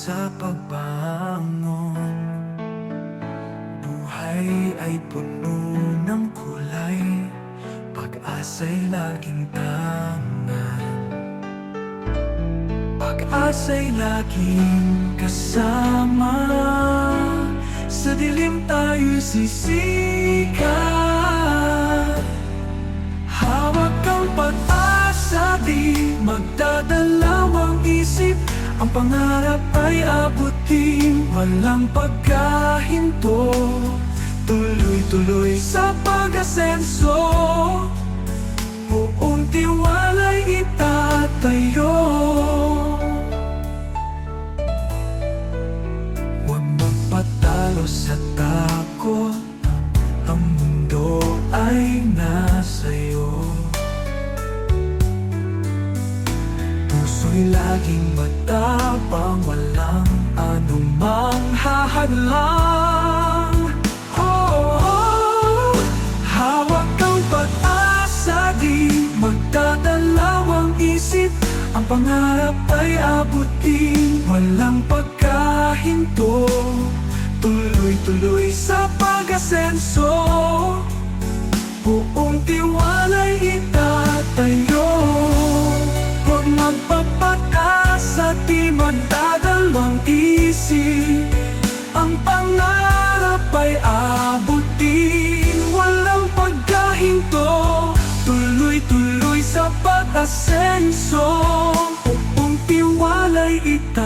sa pagbangon. Buhay ay puno ng kulay, pag-asa'y laging tangan. Pag-asa'y laging kasama, sa dilim tayo sisikat. Hawak ang pag-asa, di magdadalawang isip. Ang pangarap ay abutin, walang pagkahinto. Tuloy-tuloy sa pag-asenso, buong tiwala'y itatayo. Huwag magpatalo sa takot, ang mundo ay nasa'yo. Puso'y laging matapang, walang anumang hahadlang. Hawak ang pag-asa, di magdadalawang isip. Ang pangarap ay abutin, walang pagkahinto. Tuloy-tuloy sa pag-asenso, buong tiwala'y itatayo. Huwag magpapatasa, di magdadalawang isip. Ang pangarap ay abutin, walang pagkahinto. Tuloy-tuloy sa pag-asenso, buong tiwala'y itatayo.